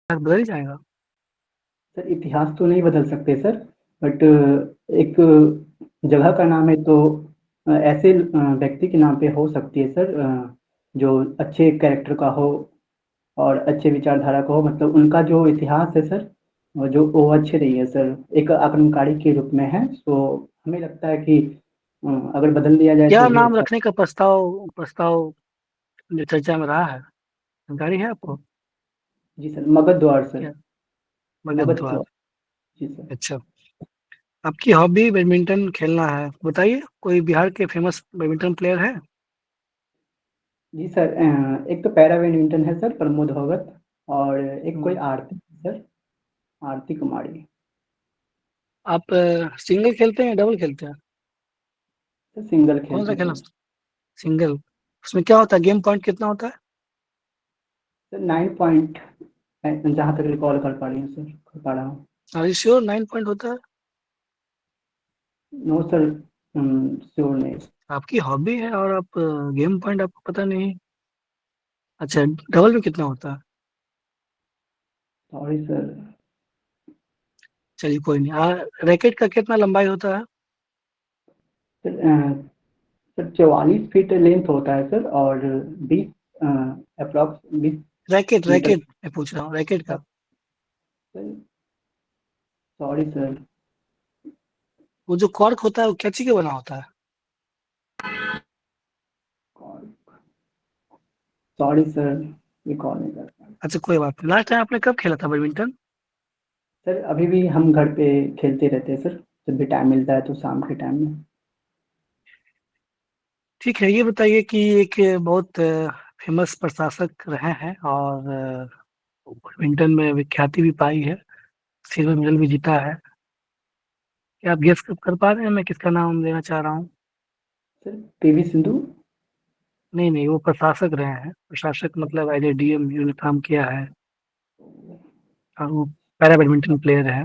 बदल ही जाएगा। सर इतिहास तो नहीं बदल सकते सर, बट एक जगह का नाम है तो ऐसे व्यक्ति के नाम पे हो सकती है सर, जो अच्छे कैरेक्टर का हो और अच्छे विचारधारा का हो, मतलब उनका जो इतिहास है सर, वो अच्छे नहीं है सर, एक आक्रमणकारी के रूप में है। तो हमें लगता है कि अगर बदल दिया जाए क्या तो भी नाम अच्छा। रखने का प्रस्ताव प्रस्ताव जो चर्चा में रहा है, जानकारी है आपको? जी सर, मगध द्वार सर। क्या? मगध मगध द्वार। द्वार। जी सर। अच्छा। आपकी हॉबी बैडमिंटन खेलना है, बताइए कोई बिहार के फेमस बैडमिंटन प्लेयर है? जी सर, एक तो पैरा बैडमिंटन है सर, प्रमोद भगत। और एक कोई हम्म। आरती है सर, आरती कुमारी। आप सिंगल खेलते हैं या डबल खेलते हैं? सर सिंगल कौन खेलते सा हैं खेलना? सर। सिंगल। उसमें क्या होता है, गेम पॉइंट कितना होता है? सर 9 पॉइंट, जहाँ तक रिकॉल कर पा रही हूँ सर, कर पा रहा हूँ। आर श्योर 9 पॉइंट होता है? नो सर, श्योर नहीं। आपकी हॉबी है और आप गेम पॉइंट आपको पता नहीं? अच्छा, डबल में कितना होता है? Sorry sir. चलिए कोई नहीं। रैकेट का कितना लंबाई होता है? सर सर 44 फीट लेंथ होता है सर, और 20 अप्रॉक्स रैकेट मीटर। रैकेट मैं पूछ रहा हूँ, रैकेट का। Sorry sir. वो जो कॉर्क होता है वो कैंची के बना होता है? सॉरी सर, रिकॉल नहीं कर पा। अच्छा कोई बात नहीं। लास्ट टाइम आपने कब खेला था बैडमिंटन? सर अभी भी हम घर पे खेलते रहते हैं सर, जब भी टाइम मिलता है तो शाम के टाइम में। ठीक है, ये बताइए कि एक बहुत फेमस प्रशासक रहे हैं और बैडमिंटन में विख्याति भी पाई है, सिल्वर मेडल भी जीता है। क्या आप गेस कर पा रहे हैं मैं किसका नाम लेना चाह रहा हूँ? Sir PV Sindhu. नहीं नहीं, वो प्रशासक रहे हैं। प्रशासक मतलब एज ए डीएम ने काम किया है, और वो पैरा बैडमिंटन प्लेयर है।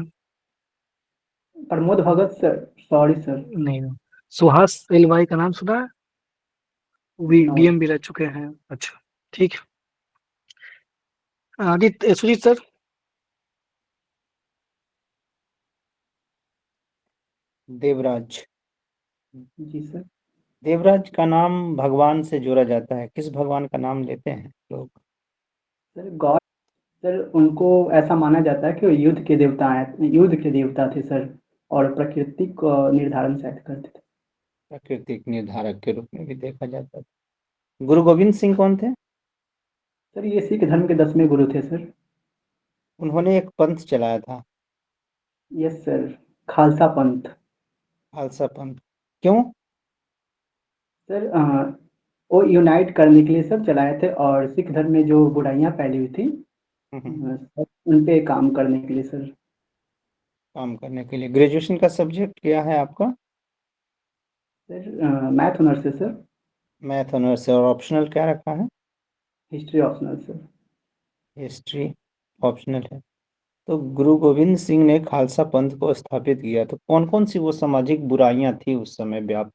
Pramod Bhagat sir. Sorry sir. नहीं नहीं। सुहास एलवाई का नाम सुना है? वो भी नो। डीएम भी रह चुके हैं। अच्छा, ठीक है। आदित्य सुजीत सर। देवराज। जी सर। देवराज का नाम भगवान से जोड़ा जाता है, किस भगवान का नाम लेते हैं लोग? Sir God. सर उनको ऐसा माना जाता है कि वो युद्ध के देवता हैं, युद्ध के देवता थे सर, और प्रकृति को निर्धारण शायद करते थे। प्राकृतिक निर्धारक के रूप में भी देखा जाता था। गुरु गोविंद सिंह कौन थे? सर ये सिख धर्म के 10वें गुरु थे सर। उन्होंने एक पंथ चलाया था, यस सर, खालसा पंथ। खालसा पंथ। क्यों? सर वो यूनाइट करने के लिए सब चलाए थे, और सिख धर्म में जो बुराइयां फैली हुई थी, हम्म, सब उन पे काम करने के लिए सर। काम करने के लिए। ग्रेजुएशन का सब्जेक्ट क्या है आपका? सर मैथ ऑनर्स है सर। मैथ ऑनर्स है, और ऑप्शनल क्या रखा है? History optional sir. History optional है। तो गुरु गोविंद सिंह ने खालसा पंथ को स्थापित किया, तो कौन कौन सी वो सामाजिक बुराइयां थी उस समय व्याप्त,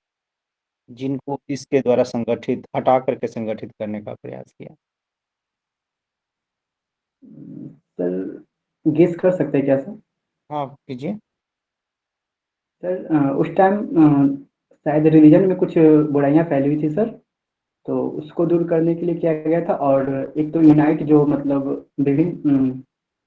जिनको इसके द्वारा संगठित हटा करके संगठित करने का प्रयास किया? सर गेस कर सकते हैं क्या सर? हाँ, कीजिए। सर उस टाइम शायद रिलीजन में कुछ बुराइयां फैली हुई थी सर, तो उसको दूर करने के लिए किया गया था। और एक तो यूनाइट, जो मतलब विभिन्न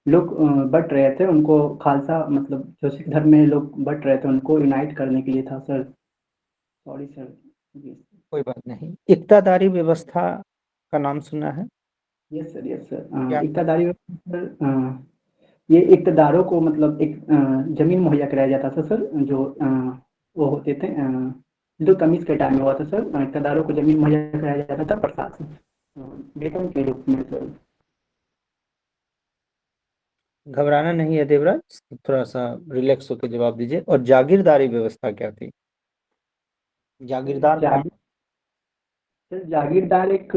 लोग बट रहे थे, उनको खालसा, मतलब जो सिख धर्म में लोग बट रहे थे उनको यूनाइट करने के लिए था सर। Sorry sir. जी। कोई बात नहीं। इक्तादारी व्यवस्था का नाम सुना है? यस सर, यस क्या सर, था? इक़्तिदारी सर, ये इक़्तिदारों को मतलब एक ज़मीन मुहैया कराया जाता था सर, जो वो होते थे, इल्तुतमिश के टाइम में हुआ था सर, इक़्तिदारों को ज़मीन मुहैया कराया जाता था प्रशासन, वेतन के रूप में सर। घबराना नहीं है देवराज, थोड़ा सा रिलैक्स होकर जवाब दीजिए। और जागीरदारी व्यवस्था क्या थी? सर जागीरदार कौन? सर जागीरदार एक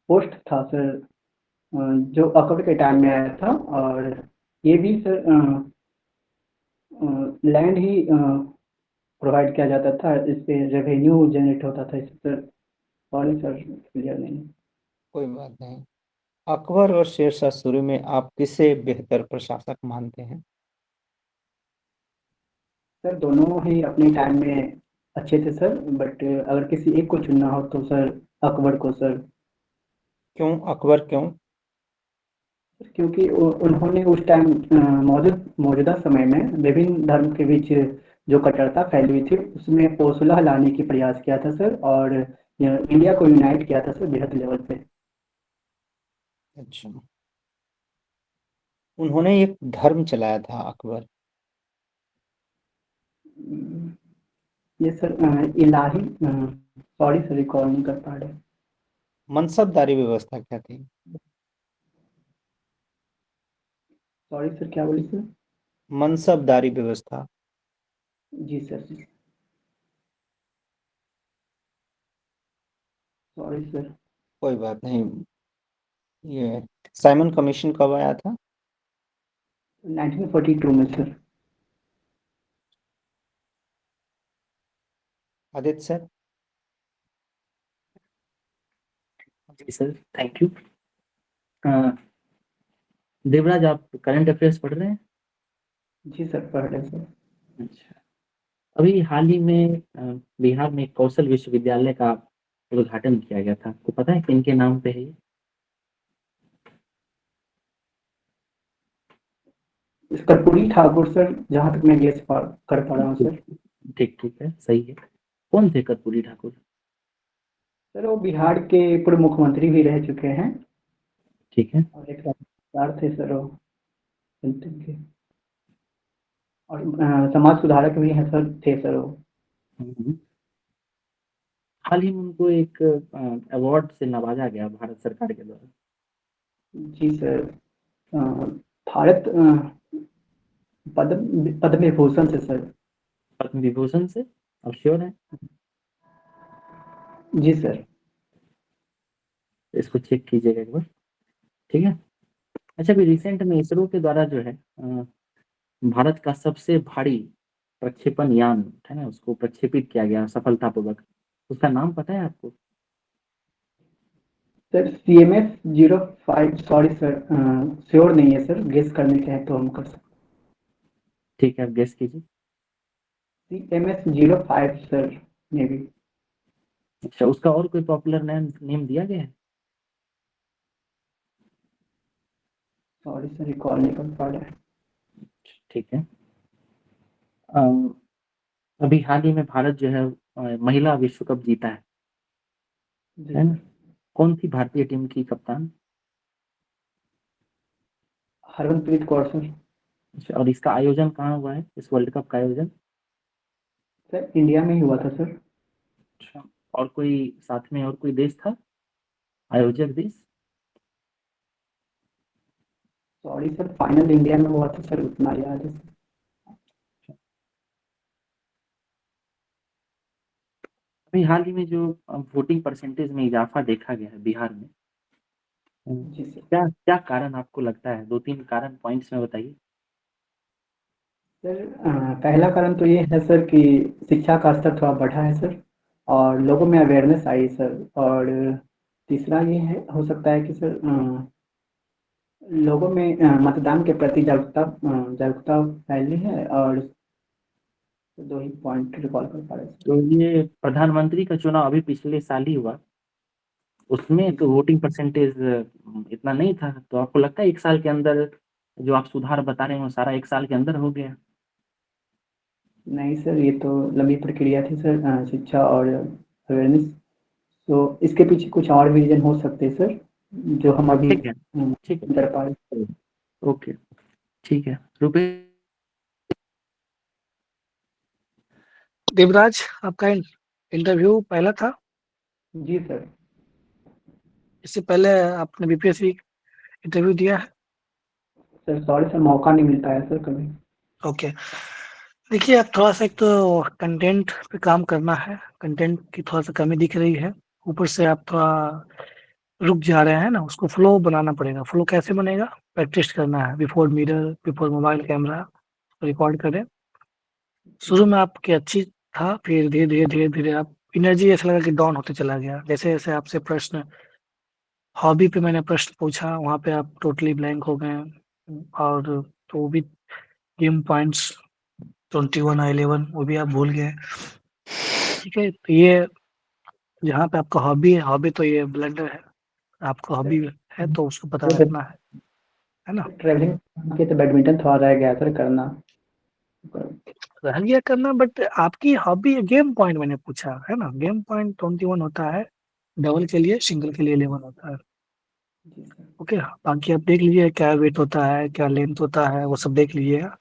पोस्ट था सर, जो अकबर के टाइम में आया था। और ये भी सर लैंड ही प्रोवाइड किया जाता था, इस पे रेवेन्यू जनरेट होता था इससे सर। सॉरी सर, क्लियर नहीं। कोई बात नहीं। अकबर और शेरशाह सूरी में आप किसे बेहतर प्रशासक मानते हैं? सर दोनों ही अपने टाइम में अच्छे थे सर, बट अगर किसी एक को चुनना हो तो सर अकबर को सर। क्यों अकबर क्यों? क्योंकि उन्होंने उस टाइम मौजूदा समय में विभिन्न धर्म के बीच जो कट्टरता फैली हुई थी उसमें वो सुलह लाने की प्रयास किया था सर, और इंडिया को यूनाइट किया था सर बृहद लेवल पे। अच्छा, उन्होंने एक धर्म चलाया था अकबर। ये सर इलाही, सॉरी सर रिकॉल नहीं कर पा रहे। मनसबदारी व्यवस्था क्या थी? सॉरी सर, क्या बोली सर? मनसबदारी व्यवस्था। जी सर, जी सॉरी सर। कोई बात नहीं। ये साइमन कमीशन कब आया था? 1942 में सर। आदित्य सर? जी सर, थैंक यू। देवराज, आप करंट अफेयर्स पढ़ रहे हैं? जी सर, पढ़ रहे सर। अच्छा। अभी हाल ही में बिहार में कौशल विश्वविद्यालय का उद्घाटन किया गया था। आपको पता है किनके नाम पे है ये? कर्पूरी ठाकुर सर, जहाँ तक मैं गेस कर पा रहा हूँ सर। ठीक ठीक है, सही है। कौन थे कर्पूरी ठाकुर? सर वो बिहार के पूर्व मुख्यमंत्री भी रह चुके हैं, ठीक है। और एक राजनेता थे सर वो, जनता के, और समाज सुधारक भी हैं सर, थे सर वो। हम्म। हाल ही में उनको एक अवार्ड से नवाजा गया भारत सरकार के द्वारा। जी सर, अ, भारत पद्म विभूषण से सर। पद्म विभूषण से? आप श्योर हैं? जी सर। इसको चेक कीजिएगा एक बार, ठीक है। अच्छा, अभी रिसेंट में इसरो के द्वारा जो है भारत का सबसे भारी प्रक्षेपण यान है ना, उसको प्रक्षेपित किया गया सफलतापूर्वक। उसका नाम पता है आपको? Sir CMS-05, sorry sir, sure नहीं है सर, गेस करने के हैं तो हम कर सकते। ठीक है, आप गेस कीजिए। CMS-05 sir, may be. अच्छा, उसका और कोई पॉपुलर नेम नेम दिया गया है? सॉरी सर, रिकॉल नहीं कर पा रहे हैं। ठीक है। अम, अभी हाल ही में भारत जो है महिला विश्व कप जीता जी है ना? सर, कौन थी भारतीय टीम की कप्तान? हरमनप्रीत कौर सर। अच्छा, और इसका आयोजन कहाँ हुआ है, इस वर्ल्ड कप का आयोजन? सर इंडिया में ही हुआ था सर। अच्छा, और कोई साथ में और कोई देश था, आयोजक देश? सॉरी सर, फाइनल इंडिया में हुआ था सर, उतना याद है सर। अभी हाल ही में जो वोटिंग परसेंटेज में इजाफा देखा गया है बिहार में, जी सर। क्या क्या कारण आपको लगता है? दो तीन कारण पॉइंट्स में बताइए। सर पहला कारण तो ये है सर कि शिक्षा का स्तर थोड़ा बढ़ा है सर, और लोगों में अवेयरनेस आई सर, और तीसरा ये है, हो सकता है कि सर लोगों में मतदान के प्रति जागरूकता फैली है, और दो ही पॉइंट रिकॉल कर पा रहे हैं तो ये प्रधानमंत्री का चुनाव अभी पिछले साल ही हुआ, उसमें तो सर। वोटिंग परसेंटेज इतना नहीं था। तो आपको लगता है एक साल के अंदर जो आप सुधार बता रहे हो सारा एक साल के अंदर हो गया? नहीं सर, ये तो लंबी प्रक्रिया थी सर, शिक्षा और अवेयरनेस, तो इसके पीछे कुछ और भी रीजन हो सकते हैं सर, जो हम अभी ठीक है, ठीक नहीं कर पा रहे। है, ओके, ठीक है। रुपए देवराज, आपका इंटरव्यू पहला था? जी सर। इससे पहले आपने बीपीएससी इंटरव्यू दिया है? सर सॉरी सर, मौका नहीं मिलता है सर कभी। ओके। देखिए, आप थोड़ा सा, एक तो कंटेंट पे काम करना है, कंटेंट की थोड़ा सा कमी दिख रही है। ऊपर से आप थोड़ा रुक जा रहे हैं ना, उसको फ्लो बनाना पड़ेगा। फ्लो कैसे बनेगा? प्रैक्टिस करना है before mirror, before mobile camera, record करें। शुरू में आपकी अच्छी था, फिर धीरे धीरे धीरे धीरे आप एनर्जी ऐसा लगा कि डाउन होते चला गया। जैसे जैसे आपसे प्रश्न हॉबी पे मैंने प्रश्न पूछा, वहाँ पे आप टोटली ब्लैंक हो गए। और तो वो भी गेम पॉइंट्स 21 और 11 वो भी आप भूल गए। ठीक है, तो ये जहाँ पे आपका हॉबी है, हॉबी तो ये ब्लेंडर है, आपका हॉबी है तो उसको पता रखना है ना। ट्रैवलिंग के तो बैडमिंटन थोड़ा रह गया सर करना। रह गया करना, बट आपकी हॉबी गेम पॉइंट मैंने पूछा है ना, गेम पॉइंट 21 होता है डबल के लिए, सिंगल के लिए 11 होता है। ओके, बाकी आप देख लीजिए क्या वेट होता है, क्या लेंथ होता है, वो सब देख लीजिएगा।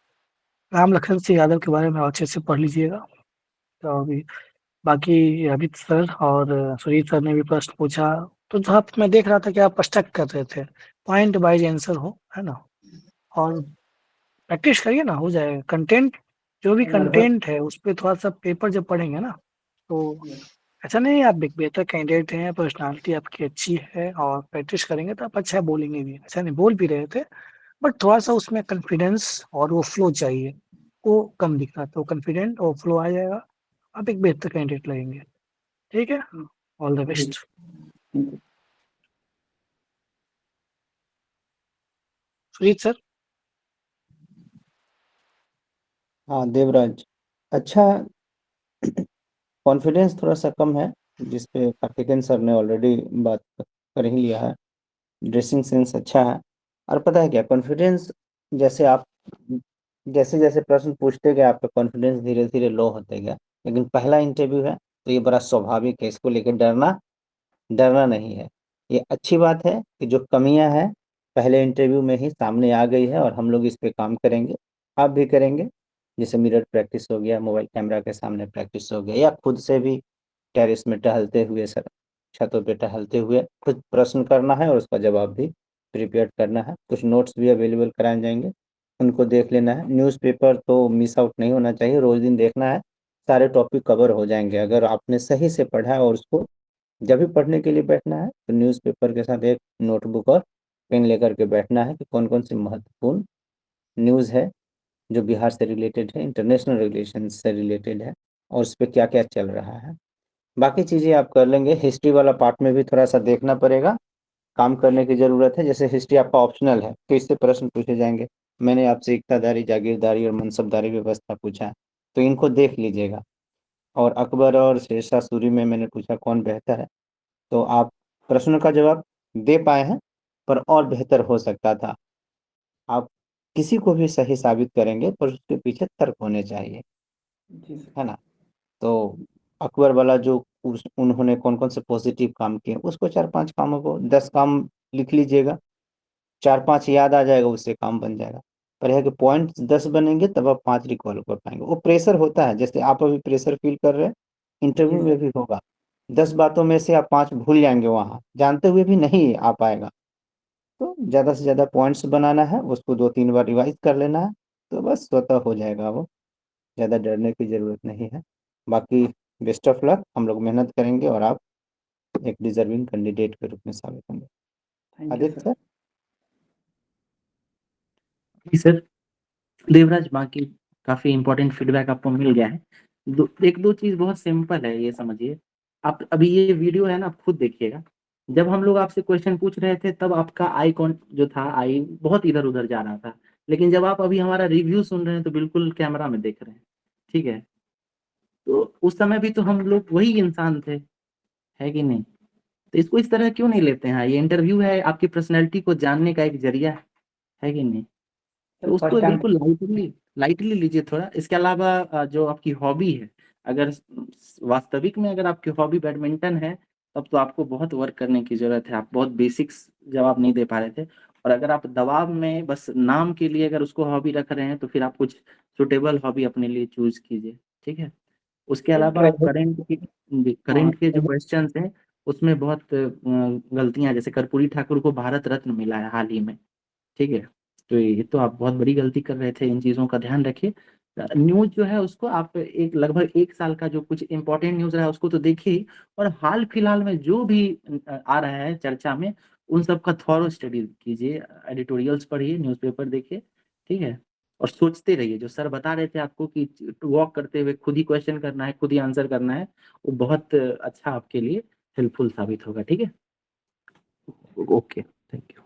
राम लखन सिंह यादव के बारे में अच्छे से पढ़ लीजिएगा। तो अभी बाकी अमित सर और सुजीत सर ने भी प्रश्न पूछा, तो जहाँ मैं देख रहा था कि आप स्टक कर रहे थे, पॉइंट वाइज आंसर हो, है ना। और प्रैक्टिस करिए ना, हो जाएगा। कंटेंट जो भी लगभग कंटेंट है उस पर थोड़ा सा पेपर जब पढ़ेंगे ना, तो ऐसा नहीं है आप एक बेहतर कैंडिडेट हैं, पर्सनालिटी आपकी अच्छी है और प्रैक्टिस करेंगे तो आप अच्छा बोलेंगे भी, ऐसा नहीं बोल भी रहे थे, बट थोड़ा सा उसमें कॉन्फिडेंस और वो फ्लो चाहिए, वो कम दिख रहा था। वो कॉन्फिडेंट और फ्लो आ जाएगा, आप एक बेहतर कैंडिडेट लगेंगे। ठीक है, all the best. Sujeet sir. हाँ देवराज, अच्छा, कॉन्फिडेंस थोड़ा सा कम है, जिस पे कार्तिकेयन सर ने ऑलरेडी बात कर ही लिया है। ड्रेसिंग सेंस अच्छा है। और पता है क्या, कॉन्फिडेंस जैसे आप जैसे जैसे प्रश्न पूछते गए आपका कॉन्फिडेंस धीरे धीरे लो होते गया, लेकिन पहला इंटरव्यू है तो ये बड़ा स्वाभाविक है, इसको लेकर डरना डरना नहीं है। ये अच्छी बात है कि जो कमियां हैं पहले इंटरव्यू में ही सामने आ गई है, और हम लोग इस पे काम करेंगे, आप भी करेंगे। जैसे मिरर प्रैक्टिस हो गया, मोबाइल कैमरा के सामने प्रैक्टिस हो गया, या खुद से भी टेरेस में टहलते हुए, सर छतों पे टहलते हुए खुद प्रश्न करना है और उसका जवाब भी प्रिपेयर करना है। कुछ नोट्स भी अवेलेबल कराए जाएंगे, उनको देख लेना है। न्यूज़पेपर तो मिस आउट नहीं होना चाहिए, रोज दिन देखना है, सारे टॉपिक कवर हो जाएंगे अगर आपने सही से पढ़ा है। और उसको जब भी पढ़ने के लिए बैठना है तो न्यूज़पेपर के साथ एक नोटबुक और पेन लेकर के बैठना है कि कौन कौन सी महत्वपूर्ण न्यूज़ है जो बिहार से रिलेटेड है, इंटरनेशनल रिलेशन से रिलेटेड है, और उस पर क्या क्या चल रहा है। बाकी चीज़ें आप कर लेंगे। हिस्ट्री वाला पार्ट में भी थोड़ा सा देखना पड़ेगा, काम करने की ज़रूरत है। जैसे हिस्ट्री आपका ऑप्शनल है तो इससे प्रश्न पूछे जाएंगे। मैंने आपसे इक्तादारी, जागीरदारी और मनसबदारी व्यवस्था पूछा है, तो इनको देख लीजिएगा। और अकबर और शेरशाह सूरी में मैंने पूछा कौन बेहतर है, तो आप प्रश्न का जवाब दे पाए हैं, पर और बेहतर हो सकता था। आप किसी को भी सही साबित करेंगे पर उसके पीछे तर्क होने चाहिए, जी सर। है ना। तो अकबर वाला जो उन्होंने कौन कौन से पॉजिटिव काम किए, उसको 4-5 कामों को 10 काम लिख लीजिएगा, 4-5 याद आ जाएगा, उससे काम बन जाएगा। पर यह कि पॉइंट 10 बनेंगे तब आप 5 रिकॉल कर पाएंगे। वो प्रेशर होता है, जैसे आप अभी प्रेशर फील कर रहे हैं, जी इंटरव्यू सर। में भी होगा। 10 बातों में से आप 5 भूल जाएंगे, वहां जानते हुए भी नहीं आ पाएगा। तो ज़्यादा से ज़्यादा पॉइंट्स बनाना है, उसको 2-3 बार रिवाइज कर लेना है, तो बस स्वतः हो जाएगा वो। ज़्यादा डरने की ज़रूरत नहीं है। बाकी बेस्ट ऑफ लक, हम लोग मेहनत करेंगे और आप एक डिजर्विंग कैंडिडेट के रूप में साबित होंगे। Thank you Aditya sir. Sir. जी सर। देवराज, बाकी काफी इंपॉर्टेंट फीडबैक आपको मिल गया है। एक दो चीज बहुत सिंपल है, ये समझिए। आप अभी ये वीडियो है ना, आप खुद देखिएगा। जब हम लोग आपसे क्वेश्चन पूछ रहे थे तब आपका आई कॉन जो था, आई बहुत इधर उधर जा रहा था। लेकिन जब आप अभी हमारा रिव्यू सुन रहे हैं तो बिल्कुल कैमरा में देख रहे हैं। ठीक है, तो उस समय भी तो हम लोग वही इंसान थे, है कि नहीं? तो इसको इस तरह क्यों नहीं लेते हैं? ये इंटरव्यू है, आपकी पर्सनैलिटी को जानने का एक जरिया है कि नहीं? सर तो फर्स्ट उसको टाइम। बिल्कुल लाइटली लाइटली लीजिए थोड़ा। इसके अलावा जो आपकी हॉबी है, अगर वास्तविक में अगर आपकी हॉबी बैडमिंटन है, तब तो आपको बहुत वर्क करने की जरूरत है। आप बहुत बेसिक्स जवाब नहीं दे पा रहे थे। और अगर आप दबाव में बस नाम के लिए अगर उसको हॉबी रख रहे हैं, तो फिर आप कुछ सुटेबल हॉबी अपने लिए चूज कीजिए। ठीक है। उसके सर अलावा ट्रैवल। हाँ करंट के जो क्वेश्चंस हैं, उसमें बहुत गलतियां, जैसे कर्पूरी ठाकुर को भारत रत्न मिला है हाल ही में। ठीक है, तो ये तो आप बहुत बड़ी गलती कर रहे थे, इन चीज़ों का ध्यान रखिए। न्यूज़ जो है उसको आप एक लगभग 1 साल का जो कुछ इंपॉर्टेंट न्यूज़ रहा है उसको तो देखिए ही, और हाल फिलहाल में जो भी आ रहा है चर्चा में, उन सब का थॉरो स्टडी कीजिए, एडिटोरियल्स पढ़िए, न्यूज़पेपर देखिए। ठीक है, और सोचते रहिए। जो सर बता रहे थे आपको कि वॉक करते हुए खुद ही क्वेश्चन करना है, खुद ही आंसर करना है, वो बहुत अच्छा आपके लिए हेल्पफुल साबित होगा। ठीक है। Okay, thank you.